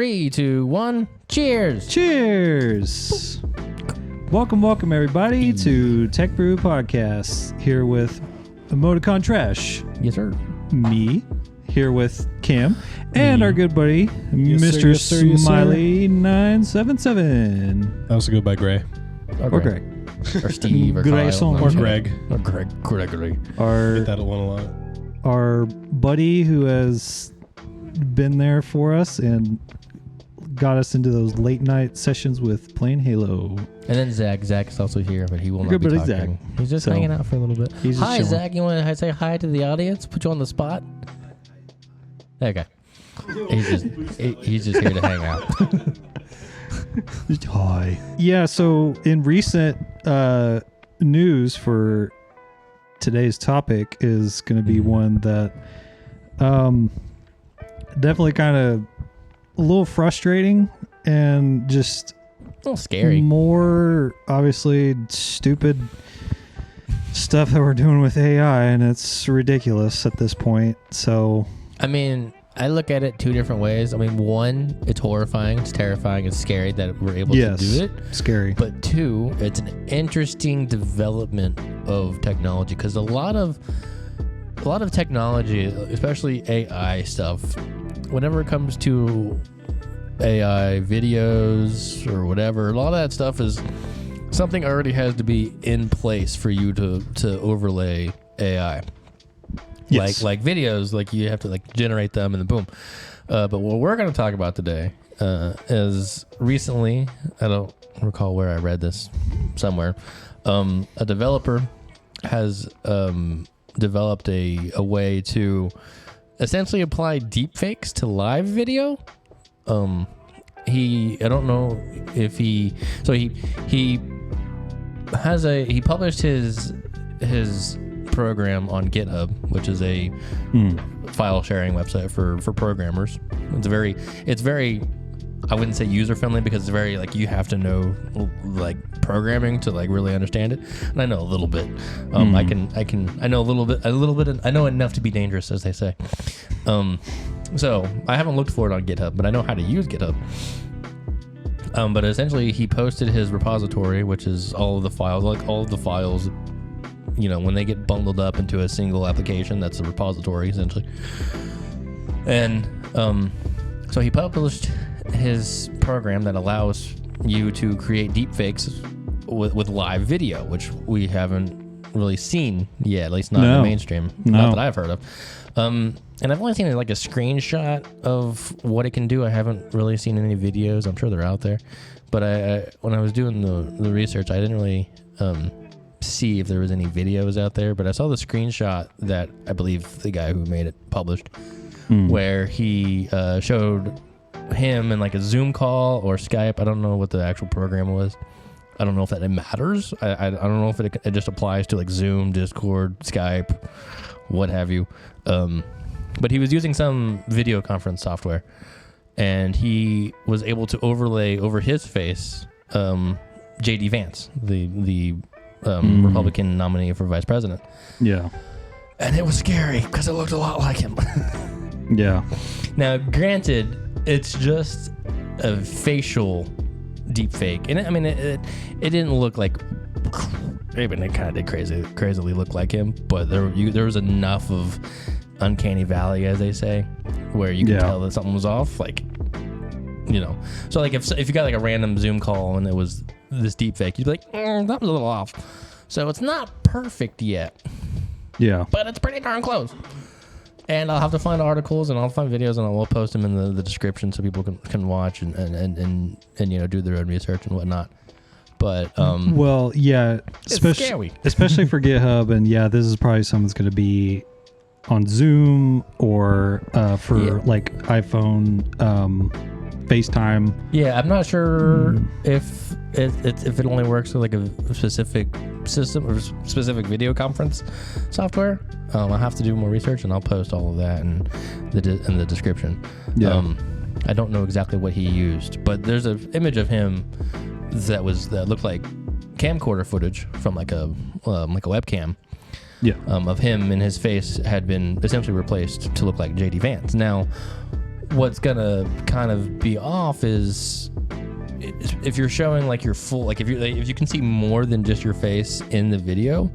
3, 2, 1. Cheers. Cheers. Welcome, everybody, to TechBrew Podcast. Here with Emoticon Trash. Yes, sir. Me. Here with Cam. And our good buddy, Yes, Mr. sir, yes, sir. Smiley977. I also go by Gray. Or Greg. Or Steve. Or Grayson. Kyle. Or Greg. Or Gregory. Get that one a lot. Our buddy who has been there for us and got us into those late night sessions with playing Halo. And then Zach. Zach is also here, but he will not Good be buddy, talking. Zach. He's just So, hanging out for a little bit. he's just Hi, chilling. Zach. You want to say hi to the audience? Put you on the spot? Okay. He's just here to hang out. Hi. Yeah, so in recent news for today's topic is going to be one that definitely kind of a little frustrating and just A little scary. more obviously stupid stuff that we're doing with AI, and it's ridiculous at this point. So I mean, I look at it two different ways. I mean, one, it's horrifying, it's terrifying, it's scary that we're able to do it. Scary. But two, it's an interesting development of technology because a lot of technology, especially AI stuff, whenever it comes to AI videos or whatever, a lot of that stuff is something already has to be in place for you to overlay AI. Yes. Like videos, like you have to like generate them and then boom. But what we're going to talk about today is recently, I don't recall where I read this somewhere, a developer has developed a way to essentially apply deepfakes to live video. I don't know if he published his program on GitHub, which is a file sharing website for programmers. It's very I wouldn't say user friendly because it's very like you have to know like programming to like really understand it. And I know a little bit. I know a little bit. I know enough to be dangerous, as they say. So I haven't looked for it on GitHub, but I know how to use GitHub. But essentially, he posted his repository, which is all of the files. You know, when they get bundled up into a single application, that's the repository essentially. And so he published his program that allows you to create deepfakes with live video, which we haven't really seen yet, at least not in the mainstream, not that I've heard of. And I've only seen like a screenshot of what it can do. I haven't really seen any videos. I'm sure they're out there, but I when I was doing the research, I didn't really see if there was any videos out there, but I saw the screenshot that I believe the guy who made it published, where he showed him in like a Zoom call or Skype. I don't know what the actual program was. I don't know if that matters. I don't know if it just applies to like Zoom, Discord, Skype, what have you. But he was using some video conference software, and he was able to overlay over his face J.D. Vance, the Republican nominee for vice president. Yeah. And it was scary because it looked a lot like him. Yeah. Now, granted, it's just a facial deepfake. And I mean, it didn't look like... I mean, it kind of did crazily look like him, but there was enough of uncanny valley, as they say, where you can tell that something was off. Like, you know. So, like, if you got like a random Zoom call and it was this deepfake, you'd be like, that was a little off. So it's not perfect yet. Yeah. But it's pretty darn close. And I'll have to find articles and I'll find videos and I'll post them in the description so people can watch and you know do their own research and whatnot. But well, yeah, scary. especially for GitHub, and yeah, this is probably something that's going to be on Zoom or for like iPhone FaceTime. Yeah, I'm not sure if it only works with like a specific system or specific video conference software. I'll have to do more research and I'll post all of that in the description. Yeah. I don't know exactly what he used, but there's an image of him that looked like camcorder footage from like a webcam. Yeah. Of him, and his face had been essentially replaced to look like J.D. Vance. Now, what's gonna kind of be off is if you're showing like your full, like if you can see more than just your face in the video,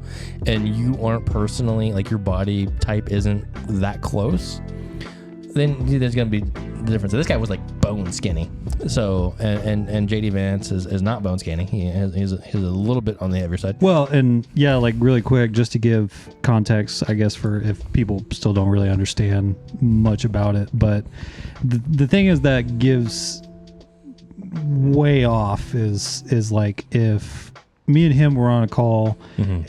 and you aren't personally, like your body type isn't that close, then there's gonna be the difference. So this guy was like bone skinny. So and JD Vance is not bone skinny. He's a little bit on the heavier side. Well, and yeah, like really quick, just to give context, I guess, for if people still don't really understand much about it, but the thing is that gives way off is like if me and him were on a call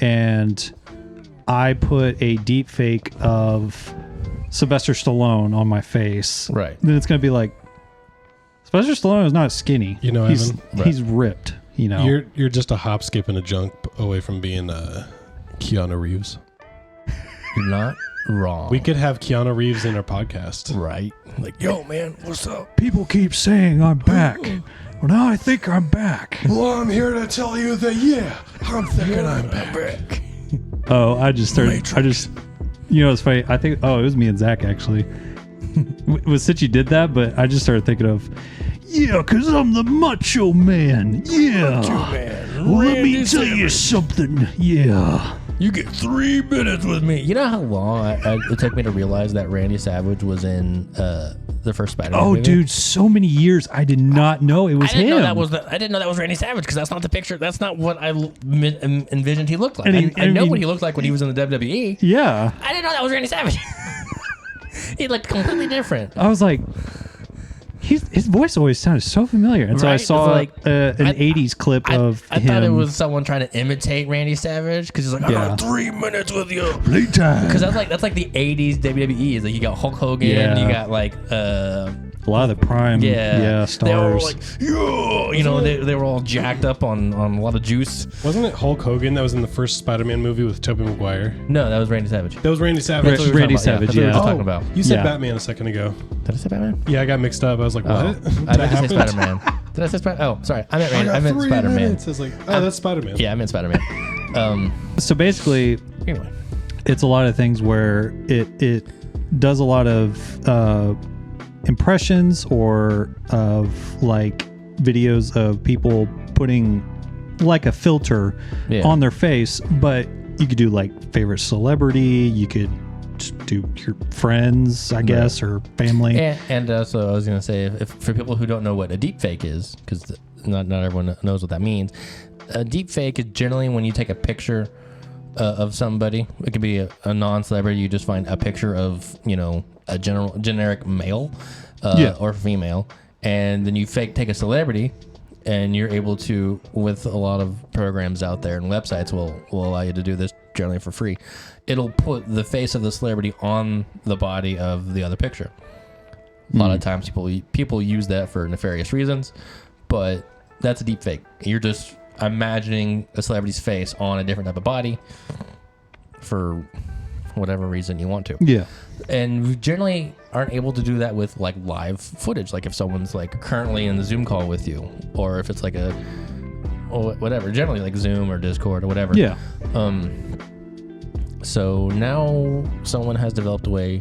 and I put a deep fake of Sylvester Stallone on my face, right? Then it's gonna be like, Sylvester Stallone is not skinny. You know, he's Evan, he's ripped. You know, you're just a hop, skip, and a jump away from being Keanu Reeves. You're not wrong. We could have Keanu Reeves in our podcast, right? Like, yo, man, what's up? People keep saying I'm back. Well, now I think I'm back. Well, I'm here to tell you that I'm thinking I'm back. Oh, I just started. You know, it's funny. I think. Oh, it was me and Zach actually. Was since you did that, but I just started thinking of, yeah, because I'm the macho man. Yeah. Macho man. Well, let me Randy tell you something. Yeah. You get 3 minutes with me. You know how long it took me to realize that Randy Savage was in the first Spider-Man movie? Dude, so many years. I did not know it was him. I didn't know that was Randy Savage because that's not the picture. That's not what I envisioned he looked like. I know what he looked like when he was in the WWE. Yeah. I didn't know that was Randy Savage. He looked completely different. I was like, his voice always sounded so familiar. And so I saw an 80s clip of him. I thought it was someone trying to imitate Randy Savage because he's like, I got 3 minutes with you. Playtime. Because that's like the 80s WWE. Is like you got Hulk Hogan, you got like a lot of the prime stars. They were like, you know, they were all jacked up on a lot of juice. Wasn't it Hulk Hogan that was in the first Spider-Man movie with Tobey Maguire? No, that was Randy Savage. That was Randy Savage. Randy Savage, That's what we were just talking about. You said Batman a second ago. Did I say Batman? Yeah, I got mixed up. I was like, what? I meant to say Spider-Man. Did I say Spider-Man? Oh, sorry. I meant Randy. I meant Spider-Man. I was like, that's Spider-Man. Yeah, I meant Spider-Man. So basically, anyway, it's a lot of things where it does a lot of impressions or of like videos of people putting like a filter on their face, but you could do like favorite celebrity, you could just do your friends, I guess, or family. And so I was going to say, if for people who don't know what a deepfake is, because not everyone knows what that means, a deepfake is generally when you take a picture of somebody. It could be a non-celebrity. You just find a picture of, you know, a generic male or female, and then you take a celebrity, and you're able to, with a lot of programs out there and websites will allow you to do this generally for free. It'll put the face of the celebrity on the body of the other picture. A lot of times people use that for nefarious reasons, but that's a deep fake. You're just imagining a celebrity's face on a different type of body for whatever reason you want to. Yeah. And we generally aren't able to do that with like live footage. Like if someone's like currently in the Zoom call with you, or if it's like whatever, generally like Zoom or Discord or whatever. Yeah. So now someone has developed a way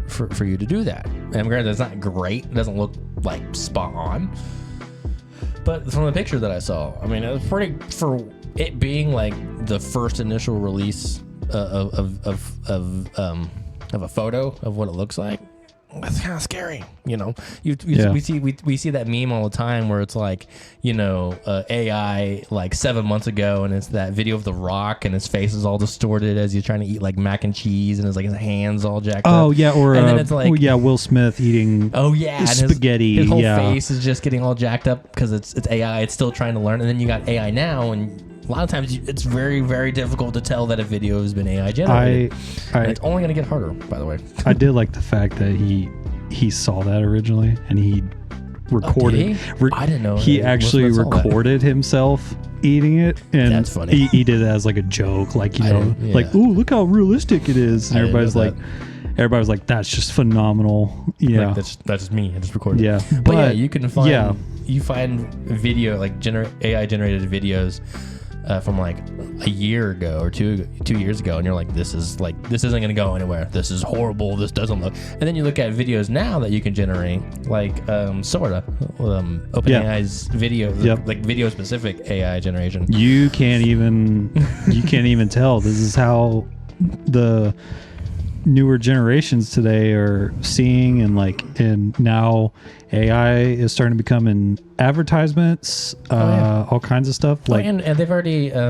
for you to do that. And granted, it's not great. It doesn't look like spot on. But from the picture that I saw, I mean, it was pretty, for it being like the first initial release of a photo of what it looks like. That's kind of scary, you know. We see that meme all the time where it's like, you know, AI like 7 months ago, and it's that video of The Rock, and his face is all distorted as he's trying to eat like mac and cheese, and his hands all jacked up. Oh yeah, or and then it's like, Will Smith eating spaghetti. His whole face is just getting all jacked up because it's AI. It's still trying to learn, and then you got AI now, and a lot of times it's very, very difficult to tell that a video has been AI generated. And it's only going to get harder, by the way. I did like the fact that he saw that originally, and he recorded. I didn't know. He actually recorded himself eating it, and that's funny. He did it as like a joke, like, you know, like, ooh, look how realistic it is. And everybody was like, that's just phenomenal. Yeah, like, that's just me. I just recorded. Yeah, but yeah, you can find you find video like AI generated videos from like a year ago or two years ago, and you're like, this isn't going to go anywhere. This is horrible. This doesn't look. And then you look at videos now that you can generate, like OpenAI's video, like video specific AI generation. You can't even tell. This is how the newer generations today are seeing, and now AI is starting to become in advertisements, all kinds of stuff. Like, and they've already. I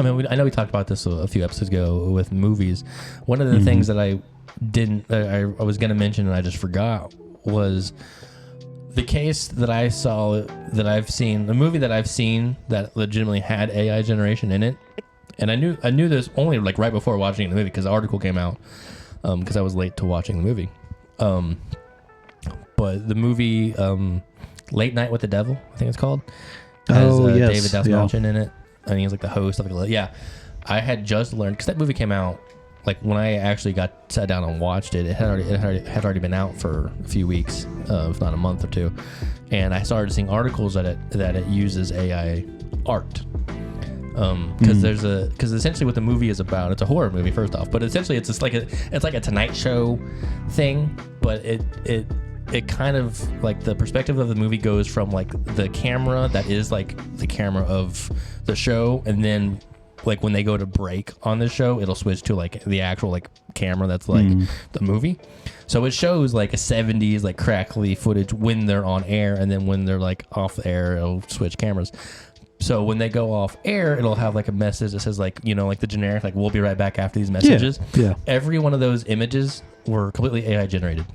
know we talked about this a few episodes ago with movies. One of the things that I was going to mention and I just forgot was the case that I saw that I've seen, the movie that I've seen that legitimately had AI generation in it. And I knew this only like right before watching the movie because the article came out because I was late to watching the movie. But the movie Late Night with the Devil, I think it's called, has David Dastmalchian in it. I think he's like the host of I had just learned because that movie came out like when I actually sat down and watched it. It had already been out for a few weeks, if not a month or two, and I started seeing articles that it uses AI art. Because essentially what the movie is about, it's a horror movie first off, but essentially it's just like a Tonight Show thing, but it kind of like the perspective of the movie goes from like the camera that is like the camera of the show, and then like when they go to break on the show, it'll switch to like the actual like camera that's like the movie. So it shows like a 70s like crackly footage when they're on air, and then when they're like off the air, it'll switch cameras. So when they go off air, it'll have like a message that says like, like the generic, like, we'll be right back after these messages. Yeah. Every one of those images were completely AI generated.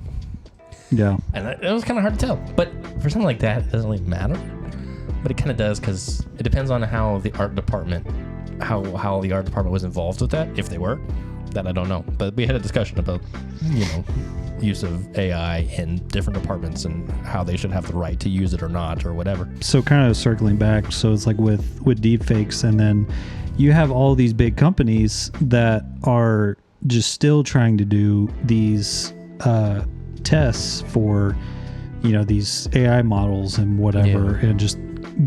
Yeah. And it was kind of hard to tell. But for something like that, it doesn't really matter. But it kind of does because it depends on how the art department was involved with that, if they were. That I don't know. But we had a discussion about, use of AI in different departments and how they should have the right to use it or not or whatever. So kind of circling back, so it's like with deepfakes, and then you have all these big companies that are just still trying to do these tests for these AI models and whatever, and just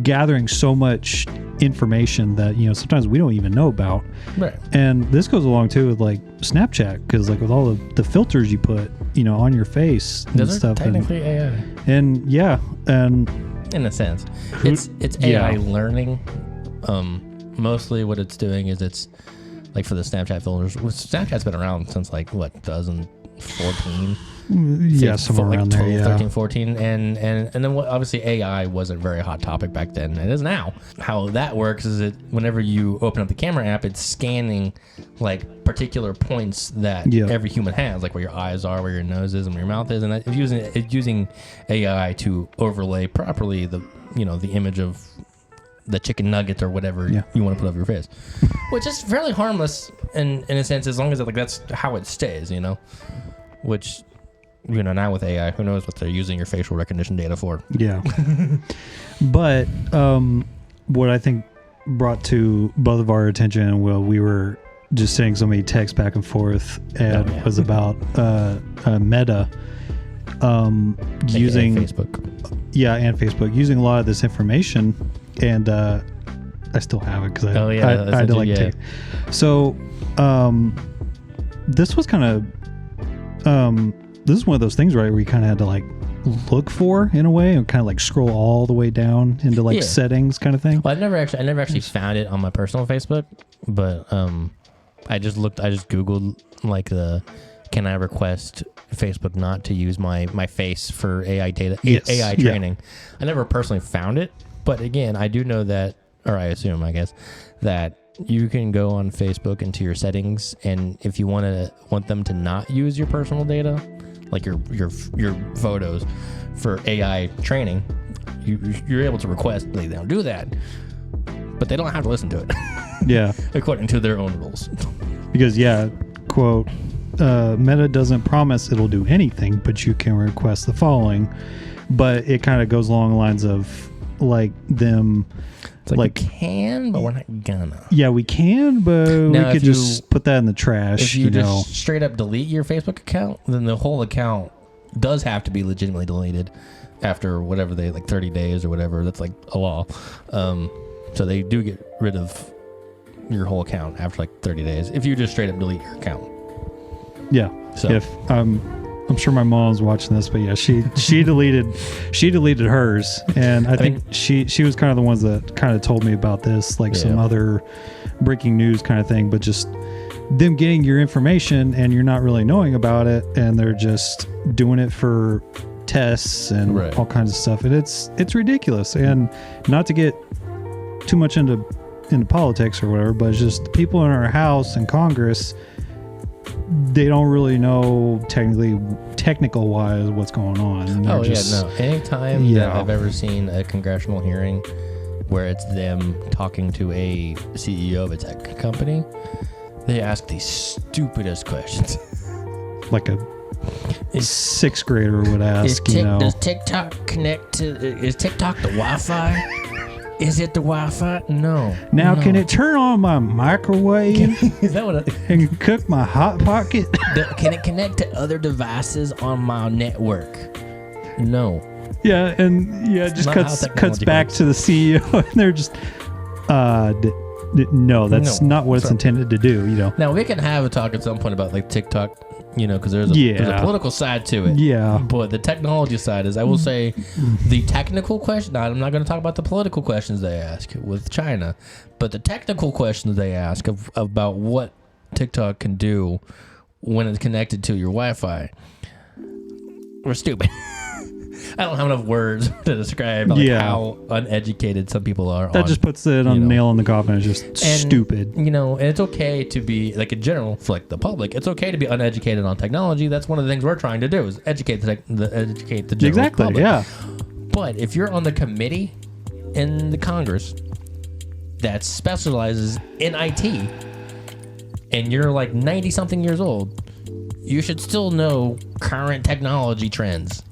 gathering so much information that sometimes we don't even know about. Right. And this goes along too with like Snapchat, because like with all the filters you put on your face and those stuff, are technically AI. And in a sense, it's AI learning. Mostly what it's doing is it's like for the Snapchat filters. Snapchat's been around since like 2014. Yeah, somewhere like around 12, there. Yeah. 13, 14, and then obviously AI wasn't a very hot topic back then. It is now. How that works is that whenever you open up the camera app, it's scanning like particular points that every human has, like where your eyes are, where your nose is, and where your mouth is, and it's using AI to overlay properly the the image of the chicken nugget or whatever you want to put over your face, which is fairly harmless in a sense, as long as that's how it stays, which. Now with AI, who knows what they're using your facial recognition data for? Yeah. But what I think brought to both of our attention, we were just saying so many texts back and forth, and was about Meta using Facebook. Yeah, and Facebook using a lot of this information, and I still have it because I had to take. So this was kind of. This is one of those things, right, where you kind of had to like look for in a way, and kind of like scroll all the way down into like settings kind of thing. Well, I never actually found it on my personal Facebook, but I just Googled like can I request Facebook not to use my face for AI data, AI training. I never personally found it, but again, I do know that, or I assume, I guess, that you can go on Facebook into your settings, and if you want them to not use your personal data, like your photos, for AI training, you're able to request they don't do that, but they don't have to listen to it. Yeah, according to their own rules. Because quote, Meta doesn't promise it'll do anything, but you can request the following. But it kind of goes along the lines of like them. It's like we can, but we're not gonna. Yeah, we can, but now, we could just put that in the trash. If you just straight up delete your Facebook account, then the whole account does have to be legitimately deleted after whatever 30 days or whatever. That's like a law. So they do get rid of your whole account after like 30 days if you just straight up delete your account. Yeah. So if I'm sure my mom's watching this, but yeah, she deleted hers, and I think she was kind of the ones that kind of told me about this, like some other breaking news kind of thing, but just them getting your information and you're not really knowing about it, and they're just doing it for tests and all kinds of stuff, and it's ridiculous. And not to get too much into politics or whatever, but it's just the people in our House and Congress, they don't really know technical wise what's going on. And anytime that I've ever seen a congressional hearing where it's them talking to a CEO of a tech company, they ask the stupidest questions. Like a sixth grader would ask, does TikTok connect to, is TikTok the Wi-Fi? Is it the Wi-Fi? No. Now, can it turn on my microwave? Is that what and cook my Hot Pocket? Can it connect to other devices on my network? No. Yeah, and it just cuts back to the CEO, and they're just, no, that's not what it's intended to do. Now we can have a talk at some point about like TikTok. Because there's a political side to it. Yeah. But the technology side is, I will say, the technical question. Now, I'm not going to talk about the political questions they ask with China, but the technical questions they ask about what TikTok can do when it's connected to your Wi-Fi were stupid. I don't have enough words to describe how uneducated some people are. That just puts it on the nail on the coffin. It's just stupid. And it's okay to be, like, in general, for like the public, it's okay to be uneducated on technology. That's one of the things we're trying to do, is educate the general public. Yeah. But if you're on the committee in the Congress that specializes in IT, and you're like 90-something years old, you should still know current technology trends.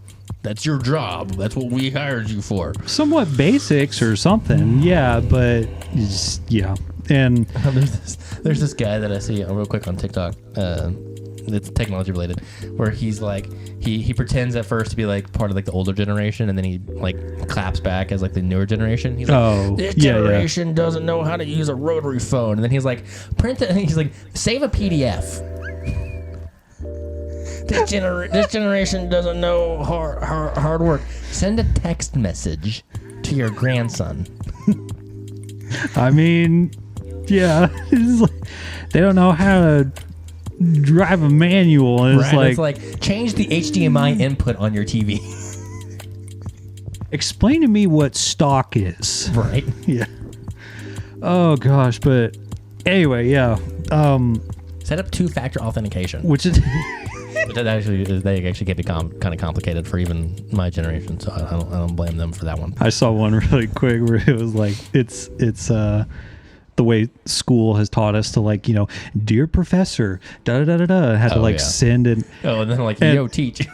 That's your job. That's what we hired you for. Somewhat basics or something. Yeah, but And there's this guy that I see real quick on TikTok. It's technology related, where he's like, he pretends at first to be like part of like the older generation, and then he like claps back as like the newer generation. He's like, this generation doesn't know how to use a rotary phone, and then he's like, print it, and he's like, save a PDF. This generation doesn't know hard work. Send a text message to your grandson. I mean, yeah, it's like, they don't know how to drive a manual, and it's like change the HDMI input on your TV. Explain to me what stock is. Right. Yeah. Oh gosh, but anyway, yeah. Set up two-factor authentication, which is. But they actually can be kind of complicated for even my generation, so I don't blame them for that one. I saw one really quick where it was like, it's the way school has taught us to, like, dear professor, da da da da, had to send it. And then yo, teach.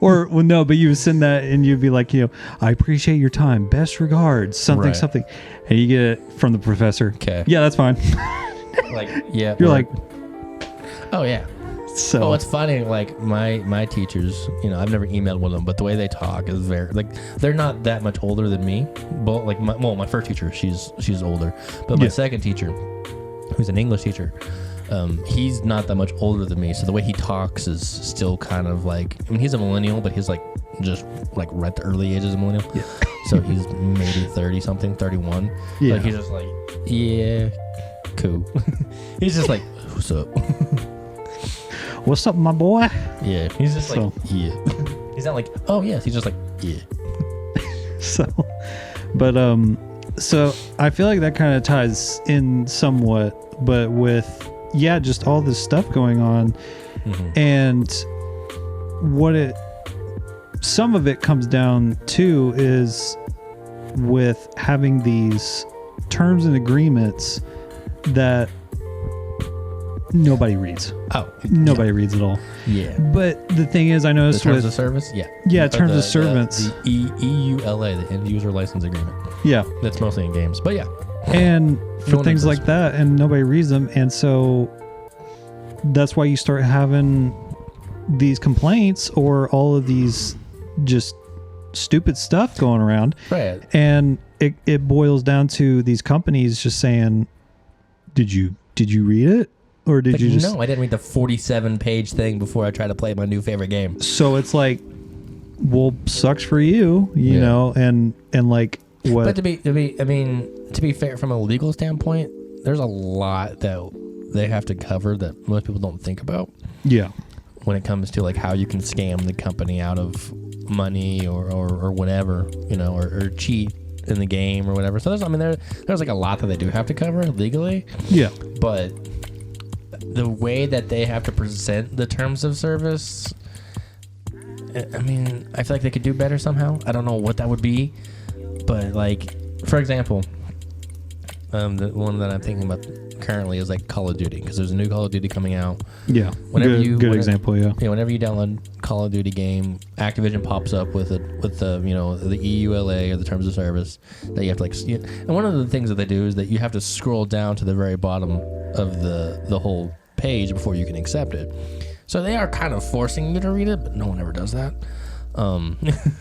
Or no, but you would send that and you'd be like, I appreciate your time, best regards, something, and you get it from the professor. Okay. Yeah, that's fine. You're like, oh yeah. So it's funny, like my teachers, I've never emailed one of them, but the way they talk is very, like, they're not that much older than me. But like my first teacher, she's older, but my second teacher, who's an English teacher, he's not that much older than me. So the way he talks is still kind of like, I mean, he's a millennial, but he's like just like right at the early ages of millennial. Yeah. So he's maybe 30 something, 31. Yeah. Like he's just like, yeah, cool. He's just like, what's up? What's up, my boy? Yeah, he's just like, yeah. He's not like, oh yes. He's just like, yeah. So I feel like that kind of ties in somewhat, but with just all this stuff going on, and some of it comes down to is with having these terms and agreements that nobody reads. Nobody reads at all. Yeah. But the thing is, I noticed the terms of service. Yeah. Yeah, terms of service. The EULA, the End User License Agreement. Yeah. That's mostly in games, but yeah. And for things like that, and nobody reads them, and so that's why you start having these complaints or all of these just stupid stuff going around. Right. And it boils down to these companies just saying, did you read it? Or did you just... No, I didn't read the 47-page thing before I tried to play my new favorite game. So it's like, well, sucks for you, you know, and like what... But to be fair, from a legal standpoint, there's a lot that they have to cover that most people don't think about. Yeah. When it comes to like how you can scam the company out of money or whatever, you know, or cheat in the game or whatever. So there's like a lot that they do have to cover legally. Yeah. But the way that they have to present the terms of service, I mean, I feel like they could do better somehow. I don't know what that would be, but like, for example, the one that I'm thinking about currently is like Call of Duty, because there's a new Call of Duty coming out. Yeah. Good example. Yeah. Yeah. Whenever you download Call of Duty game, Activision pops up with the you know, the EULA or the terms of service that you have to like. And one of the things that they do is that you have to scroll down to the very bottom of the whole page before you can accept it. So they are kind of forcing you to read it, but no one ever does that.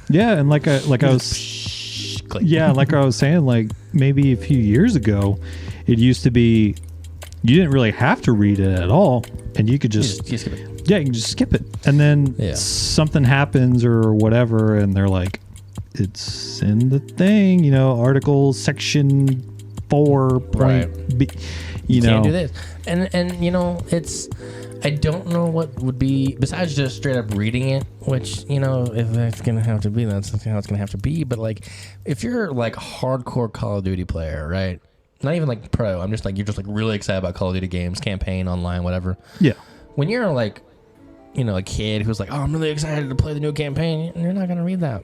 Yeah, and like I was, yeah, like I was saying, like maybe a few years ago, it used to be you didn't really have to read it at all, and you could just skip it. Yeah, you can just skip it, and then something happens or whatever, and they're like, it's in the thing, you know, article section 4. Right. B, you know, can't do this, and you know, it's. I don't know what would be, besides just straight up reading it, which, you know, if that's going to have to be, that's how it's going to have to be. But, like, if you're, like, hardcore Call of Duty player, right? Not even, like, pro. I'm just, like, you're just, like, really excited about Call of Duty games, campaign, online, whatever. Yeah. When you're, like, you know, a kid who's like, oh, I'm really excited to play the new campaign, you're not going to read that.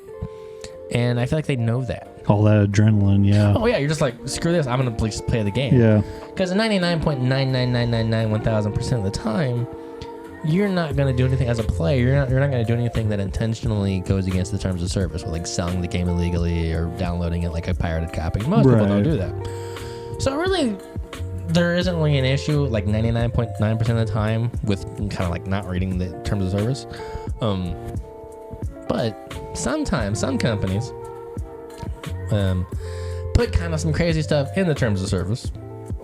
And I feel like they know that. All that adrenaline, yeah. Oh, yeah, you're just like, screw this, I'm going to just play the game. Yeah. Because 99.99999 of the time, you're not going to do anything as a player. You're not going to do anything that intentionally goes against the terms of service, with like selling the game illegally or downloading it like a pirated copy. Most people don't do that. So really, there isn't really an issue like 99.9% of the time with kind of like not reading the terms of service. But sometimes some companies put kind of some crazy stuff in the terms of service,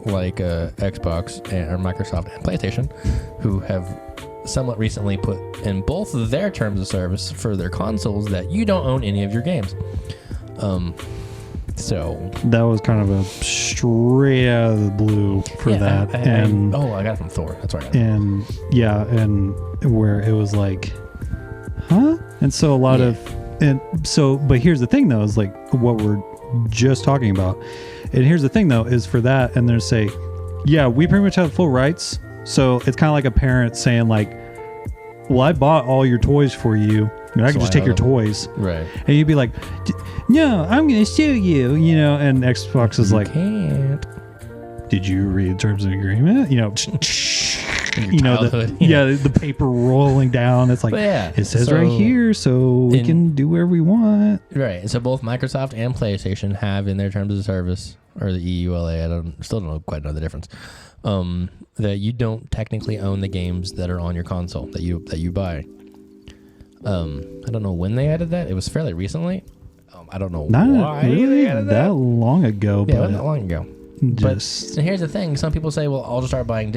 like Xbox or Microsoft and PlayStation, who have somewhat recently put in both of their terms of service for their consoles that you don't own any of your games. So that was kind of a straight out of the blue for that. I got it from Thor. That's right. And yeah, and where it was like, huh? And so a lot of, and so, but here's the thing though, is like what we're just talking about. And here's the thing though, is for that, and they're say, yeah, we pretty much have full rights. So it's kind of like a parent saying like, well, I bought all your toys for you, and I can just take your toys. Right. And you'd be like, no, I'm going to sue you, you know, and Xbox is like, can't. Did you read terms of agreement? You know, the paper rolling down. It's like, it says right here, so we can do whatever we want. Right. And so both Microsoft and PlayStation have in their terms of service, or the EULA, I still don't quite know the difference, that you don't technically own the games that are on your console that you buy. I don't know when they added that. It was fairly recently. I don't know why really they added that long ago. Yeah, not that long ago. But here's the thing: some people say, "Well, I'll just start buying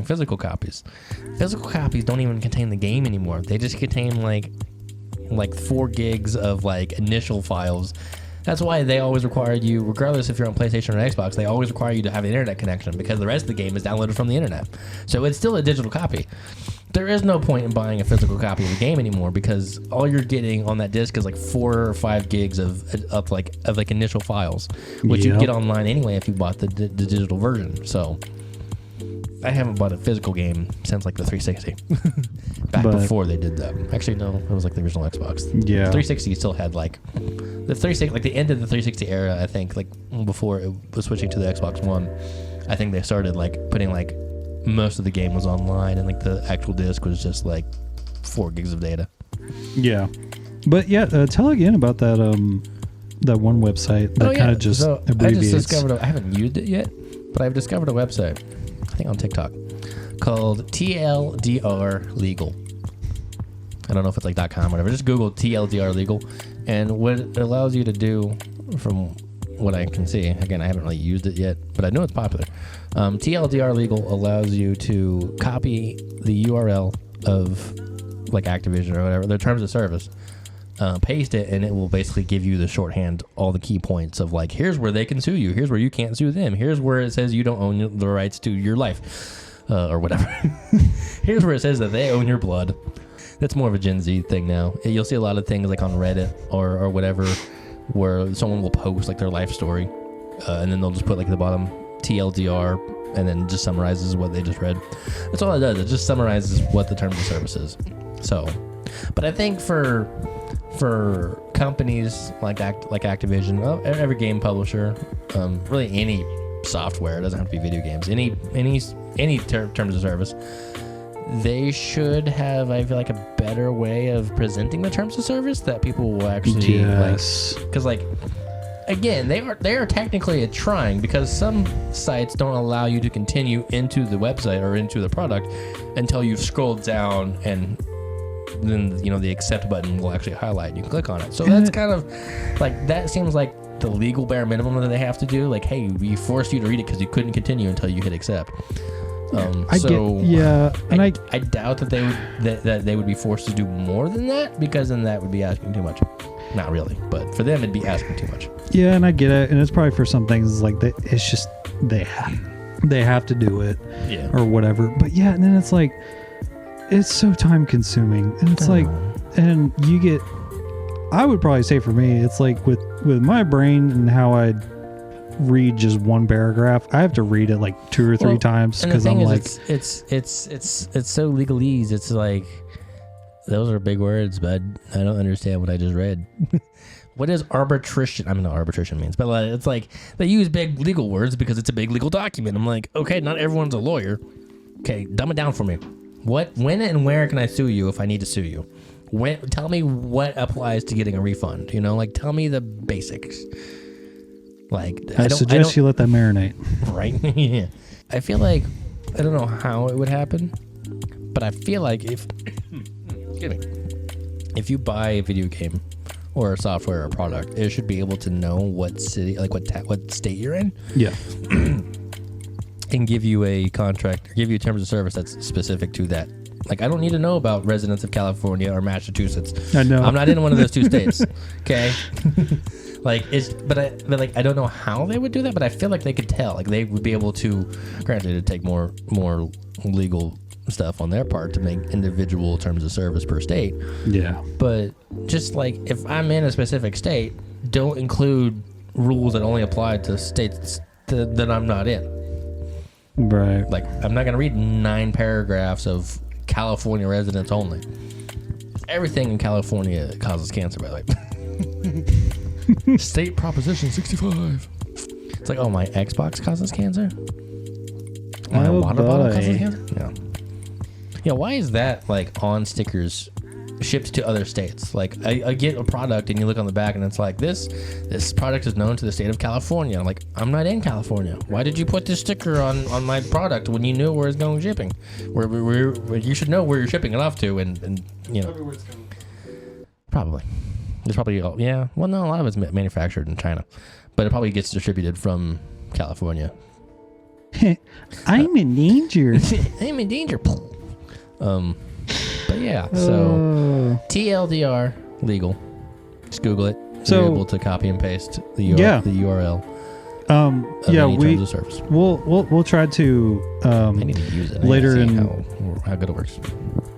physical copies." Physical copies don't even contain the game anymore. They just contain like 4 gigs of like initial files. That's why they always require you, regardless if you're on PlayStation or Xbox, they always require you to have an internet connection, because the rest of the game is downloaded from the internet. So it's still a digital copy. There is no point in buying a physical copy of the game anymore, because all you're getting on that disc is like 4 or 5 gigs of initial files, which you get online anyway if you bought the digital version. So I haven't bought a physical game since like the 360. Before they did that. Actually, no, it was like the original Xbox. Yeah. 360 still had like the 360, like the end of the 360 era, I think, like before it was switching to the Xbox One. I think they started like putting like most of the game was online, and like the actual disc was just like 4 gigs of data. Yeah. But yeah, tell again about that that one website that kind of just abbreviates. I just discovered, I haven't used it yet, but I've discovered a website, I think on TikTok, called TLDR Legal. I don't know if it's like .com or whatever. Just Google TLDR Legal. And what it allows you to do, from what I can see, again, I haven't really used it yet, but I know it's popular. TLDR Legal allows you to copy the URL of like Activision or whatever, their terms of service, paste it, and it will basically give you the shorthand, all the key points of like, here's where they can sue you, here's where you can't sue them, here's where it says you don't own the rights to your life, or whatever. Here's where it says that they own your blood. That's more of a Gen Z thing now. You'll see a lot of things like on Reddit or whatever, where someone will post like their life story, and then they'll just put like at the bottom TLDR, and then just summarizes what they just read. That's all it does. It just summarizes what the terms of service is. So, but I think for companies like Activision, every game publisher, really any software, it doesn't have to be video games, any terms of service, they should have, I feel like, a better way of presenting the terms of service that people will actually like. Because like, again, they are technically trying, because some sites don't allow you to continue into the website or into the product until you've scrolled down, and then the accept button will actually highlight. You can click on it. So that's kind of like, that seems like the legal bare minimum that they have to do. Like, hey, we forced you to read it because you couldn't continue until you hit accept. I doubt that they would be forced to do more than that, because then that would be asking too much. Not really, but for them it'd be asking too much. Yeah, and I get it, and it's probably for some things like that. It's just they have to do it, or whatever. But yeah, and then it's like, it's so time consuming, and it's like, and you get. I would probably say for me, it's like with my brain and how I read just one paragraph, I have to read it like 2 or 3 times, because I'm like, it's so legalese. It's like, those are big words, but I don't understand what I just read. What is arbitration? I don't know what arbitration means, but it's like they use big legal words because it's a big legal document. I'm like, okay, not everyone's a lawyer. Okay, dumb it down for me. When and where can I sue you if I need to sue you? Tell me what applies to getting a refund. Like, tell me the basics. Like, I suggest you let that marinate. Right? Yeah. I feel like, I don't know how it would happen, but I feel like if you buy a video game or a software or product, it should be able to know what city, like what state you're in. Yeah. And give you a contract, or give you terms of service that's specific to that. Like, I don't need to know about residents of California or Massachusetts. I know. I'm not in one of those 2 states. Okay. Like, but I don't know how they would do that, but I feel like they could tell. Like, they would be able to, granted, it'd take more legal stuff on their part to make individual terms of service per state. Yeah. But just like, if I'm in a specific state, don't include rules that only apply to states that I'm not in. Right. Like, I'm not going to read 9 paragraphs of California residents only. Everything in California causes cancer, by the way. State Proposition 65. It's like, oh, my Xbox causes cancer? My water bottle causes cancer? Yeah. Yeah, why is that, like, on stickers shipped to other states? Like, I get a product and you look on the back and it's like, this product is known to the state of California. I'm like, I'm not in California. Why did you put this sticker on my product when you knew where it's going shipping? Where you should know where you're shipping it off to, and everywhere's coming. Probably. There's probably, yeah. Well, no, a lot of it's manufactured in China, but it probably gets distributed from California. I'm in danger. I'm in danger. But yeah, so TLDR legal. Just Google it. So you're able to copy and paste the URL. Terms of service. We'll try to. I need to use it later in how good it works.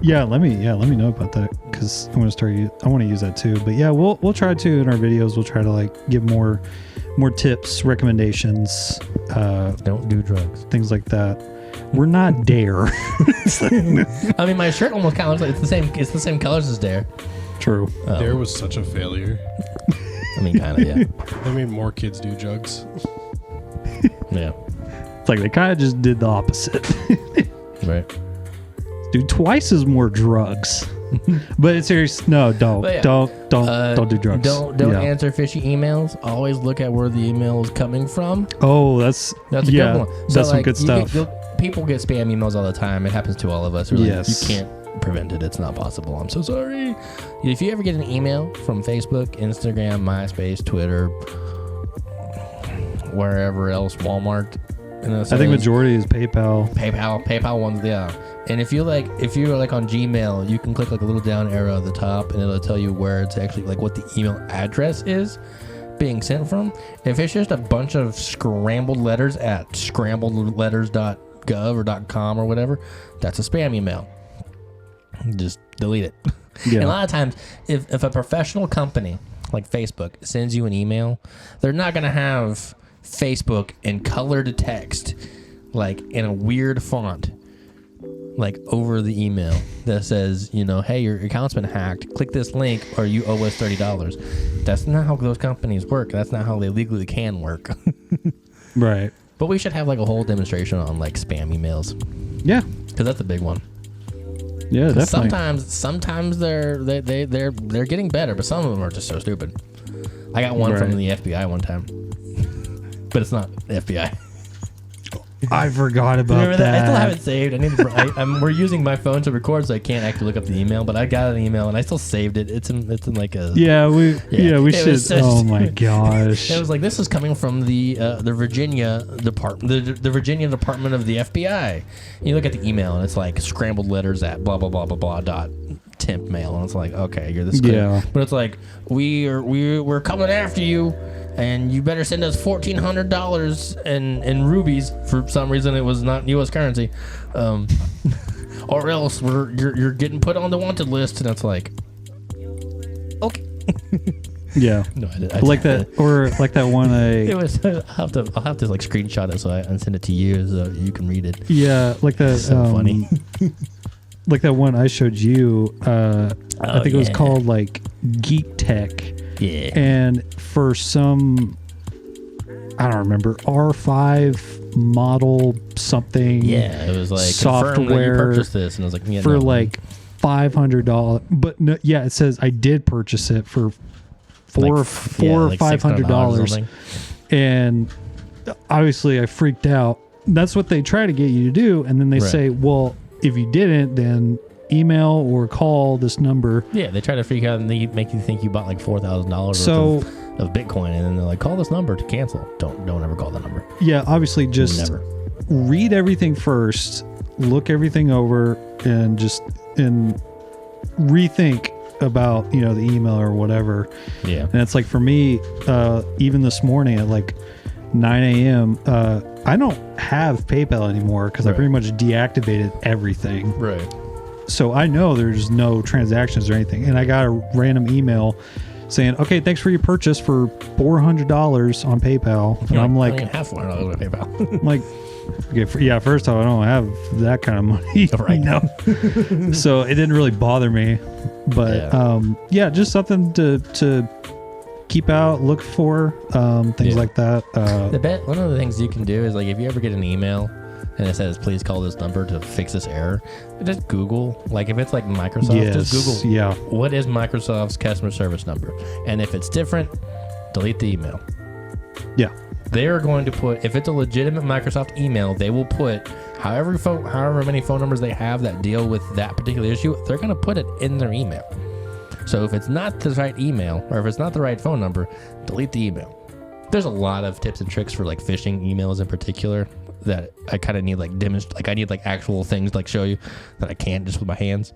Let me know about that, because I want to use that too. But yeah, we'll try to, in our videos, we'll try to like give more tips, recommendations. Don't do drugs. Things like that. We're not Dare. I mean, my shirt almost kind of looks like it's the same colors as Dare. True. Dare was such a failure. I mean, kind of, yeah. They made more kids do drugs. Yeah. It's like they kind of just did the opposite. Right. Do twice as more drugs. But it's serious. No, don't. Yeah. Don't do drugs. Don't answer fishy emails. Always look at where the email is coming from. Oh, that's a good one. So that's some good stuff. People get spam emails all the time. It happens to all of us. Yes. You can't prevent it. It's not possible. I'm so sorry. If you ever get an email from Facebook, Instagram, MySpace, Twitter, wherever else, Walmart, I think majority is PayPal. PayPal ones, yeah. And if you're like on Gmail, you can click like a little down arrow at the top, and it'll tell you where it's actually like what the email address is being sent from. If it's just a bunch of scrambled letters at scrambledletters.gov or .com or whatever, that's a spam email. Just delete it. Yeah. And a lot of times, if a professional company like Facebook sends you an email, they're not going to have Facebook in colored text, like in a weird font, like over the email that says, hey, your account's been hacked. Click this link or you owe us $30. That's not how those companies work. That's not how they legally can work. Right. But we should have like a whole demonstration on like spam emails. Yeah. Because that's a big one. Yeah, definitely. Sometimes they're getting better, but some of them are just so stupid. I got one from the FBI one time. But it's not the FBI. I forgot about Remember that. I still have it saved. We're using my phone to record, so I can't actually look up the email. But I got an email, and I still saved it. It's in like a we should. Oh my stupid. gosh! It was like, this is coming from the Virginia Department, the Virginia Department of the FBI. And you look at the email, and it's like scrambled letters at blah blah blah blah blah dot temp mail, and it's like, okay, you're this good. Yeah. But it's like we're coming after you. And you better send us $1,400 in rubies. For some reason, it was not U.S. currency, or else you're getting put on the wanted list. And it's like, okay, yeah, no, I like that, or like that one. It was. I'll have to like screenshot it and send it to you so you can read it. Yeah, like that. So funny. Like that one I showed you. I think it was called like Geek Tech. Yeah. And for some, I don't remember, R5 model something. Yeah, it was like software. Confirm that you purchased this, and I was like, yeah, for no. like $500. But no, yeah, it says I did purchase it for four or $500. And obviously, I freaked out. That's what they try to get you to do, and then they say, well, if you didn't, then email or call this number. Yeah, they try to freak out and they make you think you bought like $4,000 of Bitcoin, and then they're like, call this number to cancel. Don't ever call that number. Yeah, obviously just Never. Read everything first, look everything over, and rethink about the email or whatever. Yeah. And it's like, for me, even this morning at like 9 a.m. I don't have PayPal anymore because I pretty much deactivated everything. Right. So I know there's no transactions or anything. And I got a random email saying, okay, thanks for your purchase for $400 on Paypal. And I'm like, I don't have $400 on PayPal. I'm like, okay, first off, I don't have that kind of money right now. So it didn't really bother me. But just something to keep out, look for, things like that. One of the things you can do is, like, if you ever get an email and it says, please call this number to fix this error, just Google. Like, if it's like Microsoft, just Google, what is Microsoft's customer service number? And if it's different, delete the email. Yeah. They are going to put, if it's a legitimate Microsoft email, they will put however many phone numbers they have that deal with that particular issue, they're going to put it in their email. So if it's not the right email, or if it's not the right phone number, delete the email. There's a lot of tips and tricks for like phishing emails in particular that I kind of need like I need like actual things to like show you that I can't just with my hands.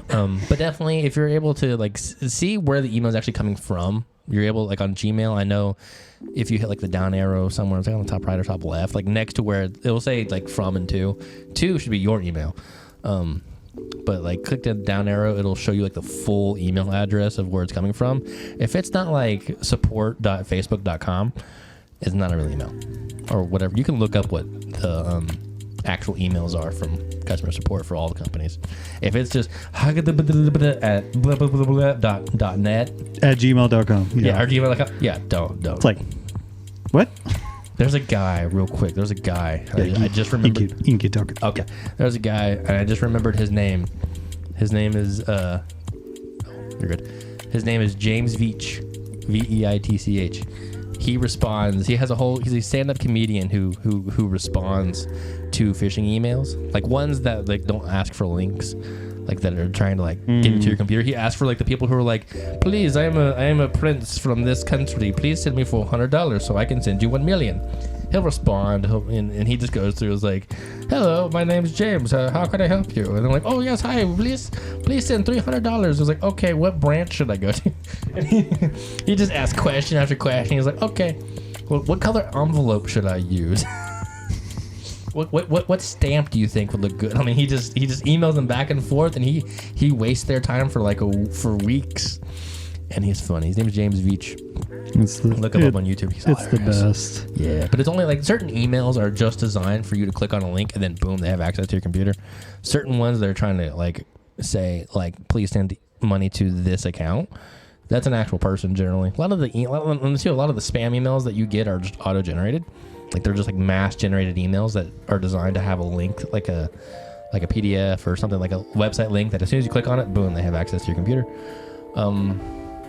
But definitely, if you're able to like see where the email is actually coming from, you're able, like on Gmail, I know if you hit like the down arrow somewhere, it's like on the top right or top left, like next to where it will say like from and to should be your email. But like click the down arrow, it'll show you like the full email address of where it's coming from. If it's not like support.facebook.com, it's not a real email or whatever. You can look up what the actual emails are from customer support for all the companies. If it's just at .net at gmail.com. or gmail.com. Yeah, don't. It's like, what? There's a guy, real quick. There's a guy. I just remembered. You can keep talking. Okay. There's a guy, and I just remembered his name. His name is, you're good. His name is James Veitch. Veitch. He responds. He's a stand-up comedian who responds to phishing emails, like ones that like don't ask for links. like that are trying to like get into your computer. He asked for like the people who are like, please, I am a prince from this country. Please send me $400 so I can send you 1 million. He'll respond, and he just goes through. Is like, hello, my name's James. How can I help you? And they're like, oh yes, hi. Please send $300. I was like, okay, what branch should I go to? And he just asked question after question. He's like, okay, well, what color envelope should I use? What stamp do you think would look good? I mean, he just emails them back and forth, and he wastes their time for for weeks. And he's funny. His name is James Veach. Look him up on YouTube. He's hilarious. The best. Yeah, but it's only like certain emails are just designed for you to click on a link and then boom, they have access to your computer. Certain ones they're trying to like say like, please send money to this account. That's an actual person generally. A lot of the spam emails that you get are just auto generated. Like they're just like mass generated emails that are designed to have a link like a PDF or something, like a website link that as soon as you click on it, boom, they have access to your computer.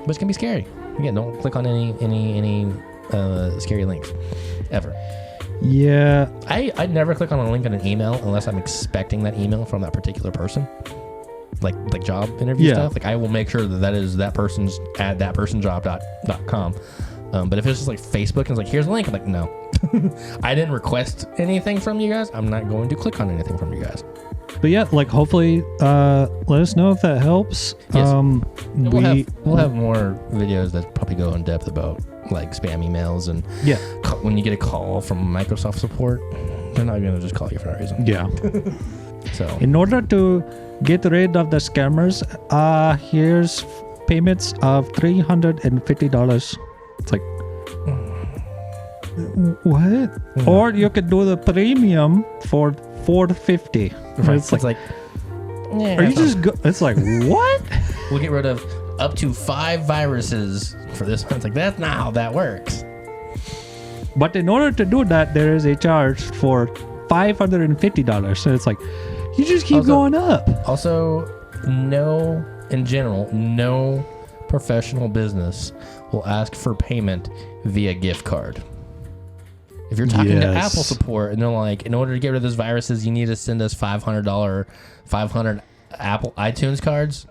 Which can be scary. Again, don't click on any scary links ever. Yeah. I never click on a link on an email unless I'm expecting that email from that particular person. Like job interview stuff. Like I will make sure that is that person's at thatpersonjob.com. But if it's just like Facebook and it's like, here's a link, I'm like, no. I didn't request anything from you guys. I'm not going to click on anything from you guys. But yeah, like hopefully, let us know if that helps. Yes. We'll have more videos that probably go in depth about like spam emails and when you get a call from Microsoft support, they're not going to just call you for no reason. Yeah. So in order to get rid of the scammers, here's payments of $350. It's like, what? Mm-hmm. Or you could do the premium for $450. Right. It's like yeah, are you just it's like, what? We'll get rid of up to 5 viruses for this one. It's like, that's not how that works. But in order to do that, there is a charge for $550. So it's like, you just keep going up. Also, in general, no professional business will ask for payment via gift card. If you're talking to Apple support and they're like, in order to get rid of those viruses, you need to send us $500 Apple iTunes cards,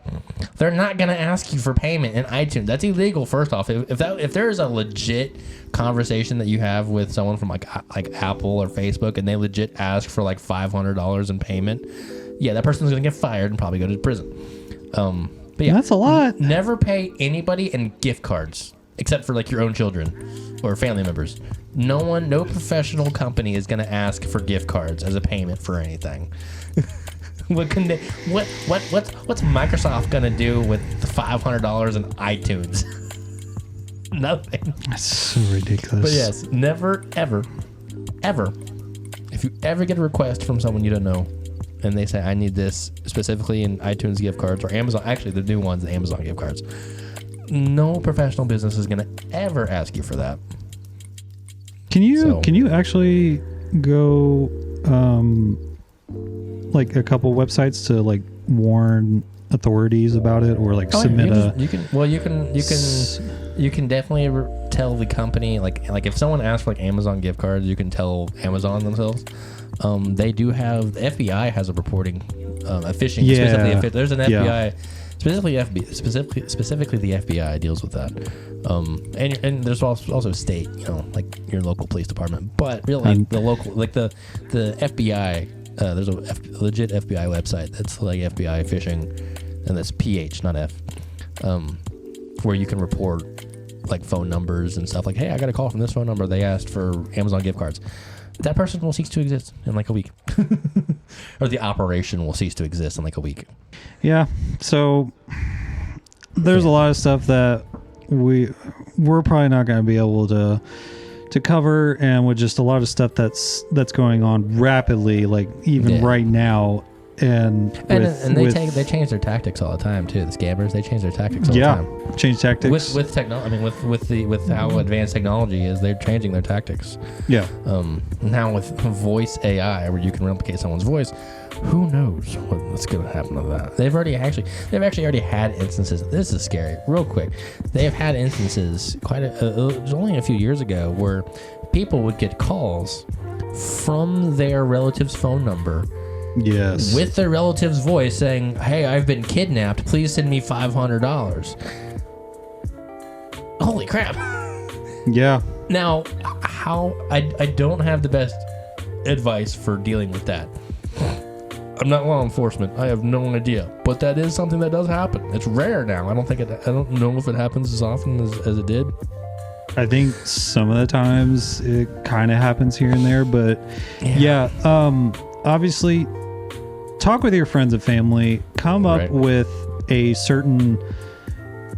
they're not going to ask you for payment in iTunes. That's illegal, first off. If there is a legit conversation that you have with someone from like Apple or Facebook and they legit ask for like $500 in payment, yeah, that person's going to get fired and probably go to prison. But yeah, that's a lot. Never pay anybody in gift cards except for like your own children or family members. No professional company is going to ask for gift cards as a payment for anything. What's Microsoft going to do with the $500 in iTunes? Nothing. That's so ridiculous. But yes, never, ever, if you ever get a request from someone you don't know and they say, I need this specifically in iTunes gift cards or Amazon, actually the new ones, the Amazon gift cards, no professional business is going to ever ask you for that. Can you actually go like a couple websites to like warn authorities about it or like submit you can definitely tell the company like if someone asks for like Amazon gift cards, you can tell Amazon themselves. They do have, the FBI has a reporting a phishing. Specifically, there's an FBI. Specifically, the FBI deals with that, and there's also state, like your local police department. But really, the local, like the FBI, there's a legit FBI website that's like FBI phishing, and that's PH, not F, where you can report like phone numbers and stuff. Like, hey, I got a call from this phone number. They asked for Amazon gift cards. That person will cease to exist in like a week. Or the operation will cease to exist in like a week. Yeah. So there's a lot of stuff that we're probably not going to be able to cover, and with just a lot of stuff that's going on rapidly, like even right now. And they change their tactics all the time too. The scammers, they change their tactics all the time. Change tactics with technology. I mean, with how advanced technology is, they're changing their tactics. Yeah. Now with voice AI, where you can replicate someone's voice, who knows what's going to happen to that? They've actually already had instances. This is scary. Real quick, they've had instances only a few years ago where people would get calls from their relative's phone number Yes. with their relative's voice saying, "Hey, I've been kidnapped. Please send me $500." Holy crap. Yeah. Now, how I don't have the best advice for dealing with that. I'm not law enforcement. I have no idea, but that is something that does happen. It's rare now. I don't know if it happens as often as it did. I think some of the times it kind of happens here and there, but yeah, obviously talk with your friends and family, come up with a certain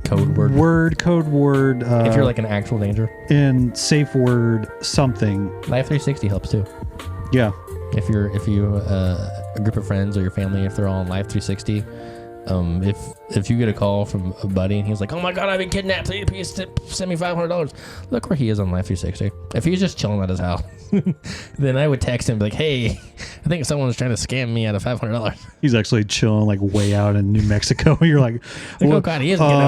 code word. If you're like an actual danger. And safe word, something. Life 360 helps too. Yeah. If you a group of friends or your family, if they're all on Life 360, if you get a call from a buddy and he's like, "Oh my God, I've been kidnapped. Please send me $500." Look where he is on Life 360. If he's just chilling at his house, then I would text him like, "Hey, I think someone's trying to scam me out of $500." He's actually chilling like way out in New Mexico. You're like, "Oh God, he is getting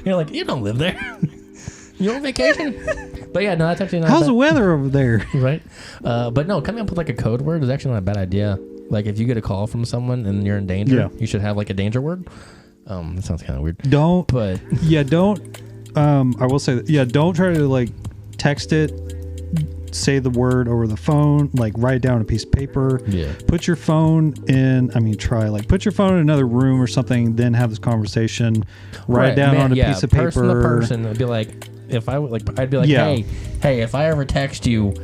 You're like, "You don't live there. You on vacation?" But yeah, no, that's actually not. How's the weather over there? Right. But no, coming up with like a code word is actually not a bad idea. Like if you get a call from someone and you're in danger, you should have like a danger word. That sounds kind of weird. Don't. But don't. I will say that. Don't try to like text it. Say the word over the phone. Like write it down on a piece of paper. Yeah. Put your phone in. Put your phone in another room or something. Then have this conversation. Write it down on a piece of paper. Person to person, it'd be like. If I would like, I'd be like, hey, if I ever text you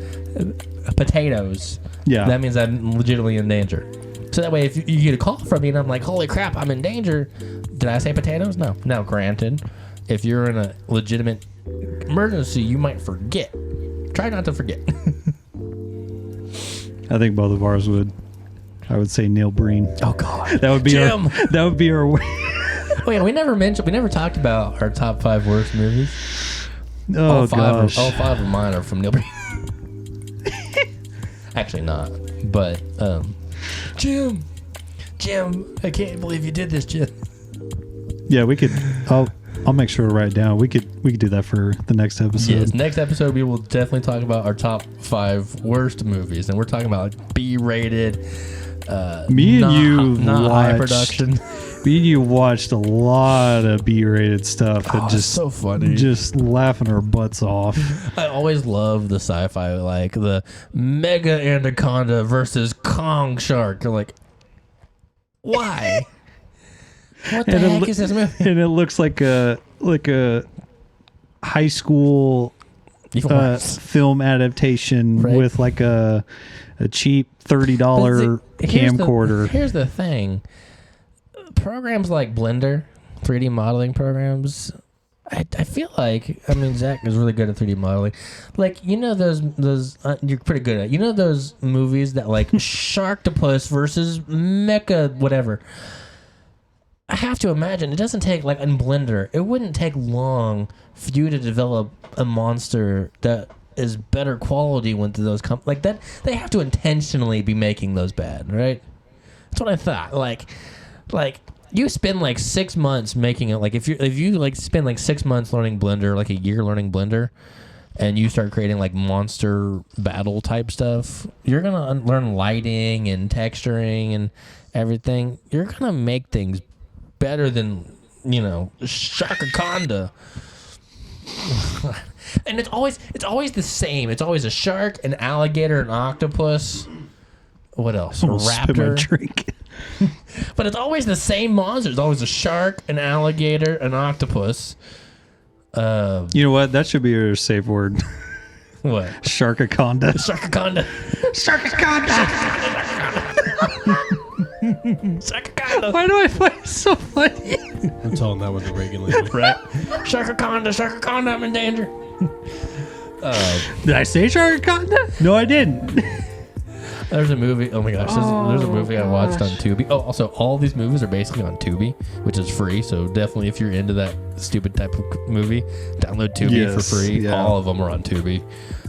potatoes, that means I'm legitimately in danger. So that way, if you get a call from me and I'm like, holy crap, I'm in danger, did I say potatoes? No. Now, granted, if you're in a legitimate emergency, you might forget. Try not to forget. I think both of ours would. I would say Neil Breen. Oh God, that would be Jim. That would be our. Oh yeah, we never talked about our top 5 worst movies. Oh gosh. All 5 of mine are from Neil Breen. Actually not, but Jim, I can't believe you did this, Jim. Yeah, we could. I'll make sure to write it down. We could do that for the next episode. Yes, next episode we will definitely talk about our top 5 worst movies, and we're talking about like B-rated. Me and you not watched, high production. Me and you watched a lot of B-rated stuff that just so funny, just laughing our butts off. I always love the sci-fi, like the mega anaconda versus Kong shark. You're like, why? What the heck is this movie? And it looks like a high school film adaptation with like a cheap $30 camcorder. Here's the thing. Programs like Blender, 3D modeling programs, I feel like, Zach is really good at 3D modeling. Like, those you're pretty good at. Those movies that like Sharktopus versus Mecha whatever. I have to imagine it doesn't take, like in Blender, it wouldn't take long for you to develop a monster that is better quality when those come like that. They have to intentionally be making those bad, right? That's what I thought. Like you spend like 6 months making it. Like if you like spend like 6 months learning Blender, like a year learning Blender, and you start creating like monster battle type stuff, you're gonna learn lighting and texturing and everything. You're gonna make things better than Sharkaconda. And it's always the same. It's always a shark, an alligator, an octopus. What else? A raptor. Drink. But it's always the same monster. It's always a shark, an alligator, an octopus. You know what? That should be your safe word. What? Sharkaconda. Sharkaconda. Sharkaconda. Why do I find it so funny? I'm telling that with the Reagan lady. Right? Sharkaconda, I'm in danger. Did I say Sharkaconda? No, I didn't. There's a movie. Oh my gosh, there's a movie I watched on Tubi. Oh, also, all these movies are basically on Tubi, which is free. So definitely, if you're into that stupid type of movie, download Tubi for free. Yeah. All of them are on Tubi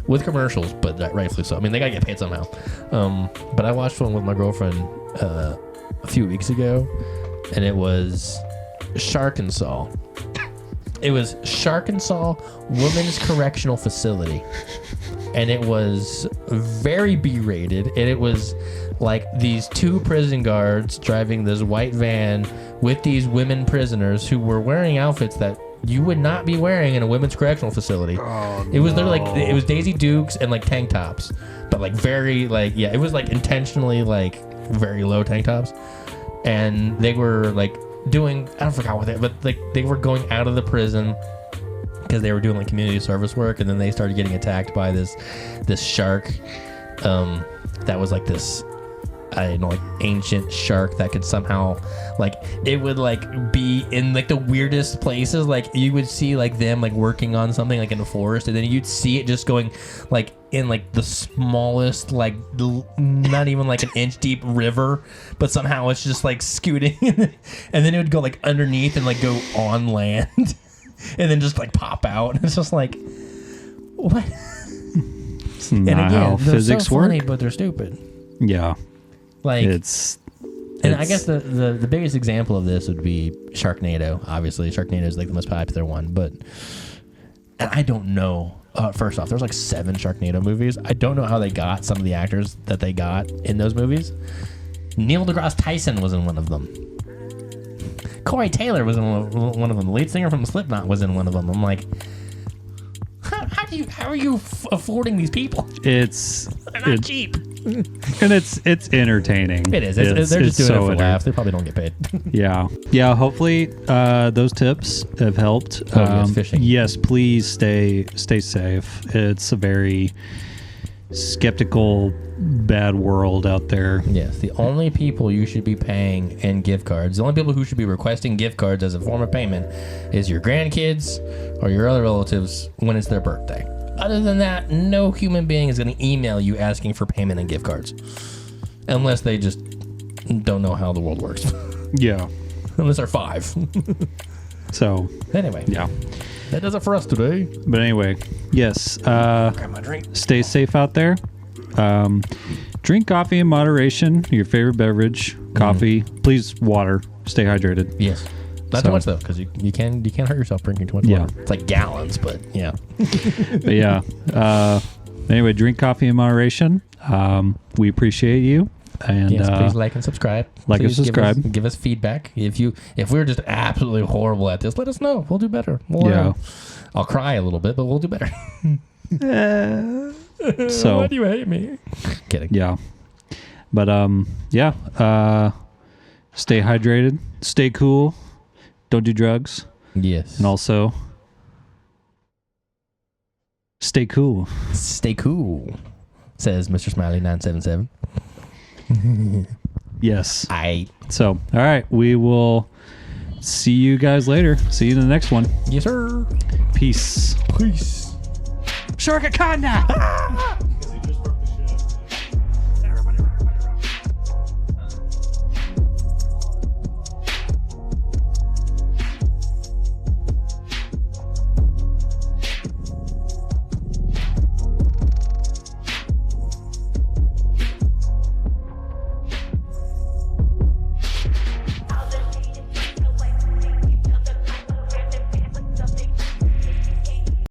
with commercials, but rightfully so. I mean, they gotta get paid somehow. But I watched one with my girlfriend a few weeks ago, and it was Shark and Saw. Sharkensaw Women's Correctional Facility, and it was very B-rated, and it was like these two prison guards driving this white van with these women prisoners who were wearing outfits that you would not be wearing in a women's correctional facility. It was literally like, it was Daisy Dukes and like tank tops, but like very like, yeah, it was like intentionally like very low tank tops, and they were like doing, I don't forget what but like they were going out of the prison because they were doing like community service work, and then they started getting attacked by this shark that was like this, I don't know, like ancient shark that could somehow, like, it would like be in like the weirdest places. Like you would see like them like working on something like in the forest, and then you'd see it just going like in like the smallest, like not even like an inch deep river, but somehow it's just like scooting and then it would go like underneath and like go on land and then just like pop out. It's just like, what? It's not how they're physics so funny, work. but they're stupid. Yeah. Like And I guess the biggest example of this would be Sharknado. Obviously, Sharknado is like the most popular one, but and I don't know. First off, there's like 7 Sharknado movies. I don't know how they got some of the actors that they got in those movies. Neil deGrasse Tyson was in one of them. Corey Taylor was in one of them. The lead singer from Slipknot was in one of them. I'm like, how are you affording these people? They're not cheap. And it's entertaining. It is. They're just doing it for laughs. They probably don't get paid. Yeah. Hopefully, those tips have helped. Yes, fishing. Yes, please stay safe. It's a very skeptical, bad world out there. Yes, the only people you should be paying in gift cards, the only people who should be requesting gift cards as a form of payment, is your grandkids or your other relatives when it's their birthday. Other than that, no human being is going to email you asking for payment in gift cards. Unless they just don't know how the world works. Yeah. Unless they're 5. So, anyway. Yeah. That does it for us today. But anyway, yes. Grab my drink. Stay safe out there. Drink coffee in moderation. Your favorite beverage. Coffee. Please, water. Stay hydrated. Yes. Not too much though, because you can hurt yourself drinking too much water. It's like gallons, but yeah. But yeah. Anyway, drink coffee in moderation. We appreciate you. And yes, please like and subscribe. Like and subscribe. Give us feedback. If we're just absolutely horrible at this, let us know. We'll do better. I'll cry a little bit, but we'll do better. So why do you hate me? Kidding. Yeah. But stay hydrated. Stay cool. Don't do drugs. Yes. And also stay cool. Stay cool, says Mr. Smiley 977. Yes. all right. We will see you guys later. See you in the next one. Yes, sir. Peace. Peace. Shorkakanda!